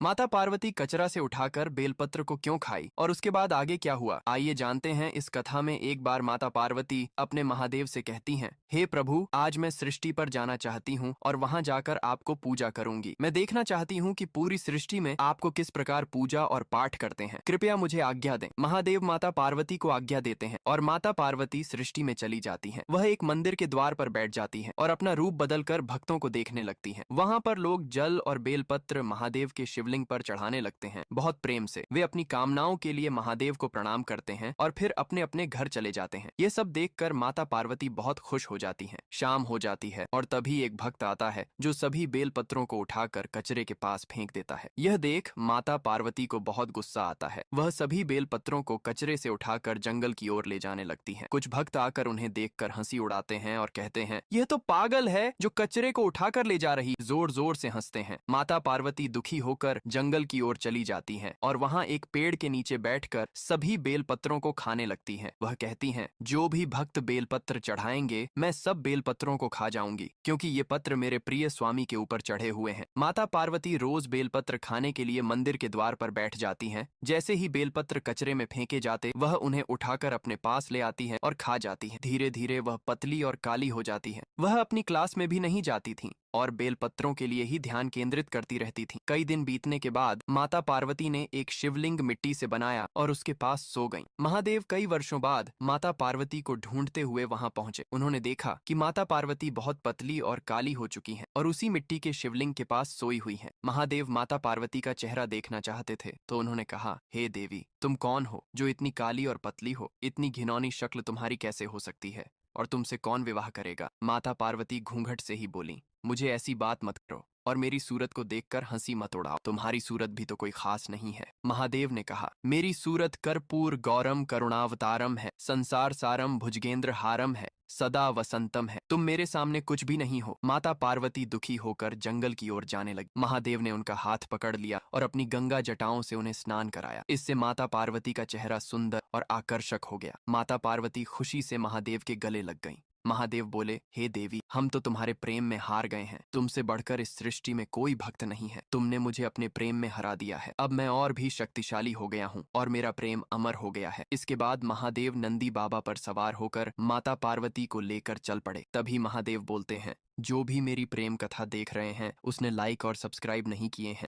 माता पार्वती कचरा से उठाकर बेलपत्र को क्यों खाई और उसके बाद आगे क्या हुआ, आइए जानते हैं। इस कथा में एक बार माता पार्वती अपने महादेव से कहती हैं, हे प्रभु, आज मैं सृष्टि पर जाना चाहती हूँ और वहाँ जाकर आपको पूजा करूंगी। मैं देखना चाहती हूँ कि पूरी सृष्टि में आपको किस प्रकार पूजा और पाठ करते हैं। कृपया मुझे आज्ञा दें। महादेव माता पार्वती को आज्ञा देते हैं और माता पार्वती सृष्टि में चली जाती हैं। वह एक मंदिर के द्वार पर बैठ जाती हैं और अपना रूप बदलकर भक्तों को देखने लगती हैं। वहाँ पर लोग जल और बेलपत्र महादेव के शिवलिंग पर चढ़ाने लगते हैं। बहुत प्रेम से वे अपनी कामनाओं के लिए महादेव को प्रणाम करते हैं और फिर अपने अपने घर चले जाते हैं। ये सब देखकर माता पार्वती बहुत खुश हो जाती हैं। शाम हो जाती है और तभी एक भक्त आता है जो सभी बेलपत्रों को उठाकर कचरे के पास फेंक देता है। यह देख माता पार्वती को बहुत गुस्सा आता है। वह सभी बेलपत्रों को कचरे से उठाकर जंगल की ओर ले जाने लगती है। कुछ भक्त आकर उन्हें देखकर हंसी उड़ाते हैं और कहते हैं, यह तो पागल है जो कचरे को उठाकर ले जा रही। जोर जोर से हंसते हैं। माता पार्वती दुखी होकर जंगल की ओर चली जाती हैं और वहां एक पेड़ के नीचे बैठकर सभी बेलपत्रों को खाने लगती हैं। वह कहती हैं, जो भी भक्त बेलपत्र चढ़ाएंगे मैं सब बेलपत्रों को खा जाऊंगी, क्योंकि ये पत्र मेरे प्रिय स्वामी के ऊपर चढ़े हुए हैं। माता पार्वती रोज बेलपत्र खाने के लिए मंदिर के द्वार पर बैठ जाती हैं। जैसे ही बेलपत्र कचरे में फेंके जाते वह उन्हें उठाकर अपने पास ले आती हैं और खा जाती हैं। धीरे धीरे वह पतली और काली हो जाती है। वह अपनी क्लास में भी नहीं जाती थीं और बेलपत्रों के लिए ही ध्यान केंद्रित करती रहती थीं। कई दिन बीतने के बाद माता पार्वती ने एक शिवलिंग मिट्टी से बनाया और उसके पास सो गईं। महादेव कई वर्षों बाद माता पार्वती को ढूंढते हुए वहां पहुंचे। उन्होंने देखा कि माता पार्वती बहुत पतली और काली हो चुकी हैं और उसी मिट्टी के शिवलिंग के पास सोई हुई हैं। महादेव माता पार्वती का चेहरा देखना चाहते थे तो उन्होंने कहा, हे देवी, तुम कौन हो जो इतनी काली और पतली हो? इतनी घिनौनी शक्ल तुम्हारी कैसे हो सकती है और तुमसे कौन विवाह करेगा? माता पार्वती घूंघट से ही बोली, मुझे ऐसी बात मत करो और मेरी सूरत को देखकर हंसी मत उड़ाओ। तुम्हारी सूरत भी तो कोई खास नहीं है। महादेव ने कहा, मेरी सूरत कर्पूर गौरम करुणावतारम है, संसार सारम भुजगेंद्र हारम है, सदा वसंतम है। तुम मेरे सामने कुछ भी नहीं हो। माता पार्वती दुखी होकर जंगल की ओर जाने लगी। महादेव ने उनका हाथ पकड़ लिया और अपनी गंगा जटाओं से उन्हें स्नान कराया। इससे माता पार्वती का चेहरा सुंदर और आकर्षक हो गया। माता पार्वती खुशी से महादेव के गले लग गईं। महादेव बोले, हे देवी, हम तो तुम्हारे प्रेम में हार गए हैं। तुमसे बढ़कर इस सृष्टि में कोई भक्त नहीं है। तुमने मुझे अपने प्रेम में हरा दिया है। अब मैं और भी शक्तिशाली हो गया हूँ और मेरा प्रेम अमर हो गया है। इसके बाद महादेव नंदी बाबा पर सवार होकर माता पार्वती को लेकर चल पड़े। तभी महादेव बोलते हैं, जो भी मेरी प्रेम कथा देख रहे हैं उसने लाइक और सब्सक्राइब नहीं किए हैं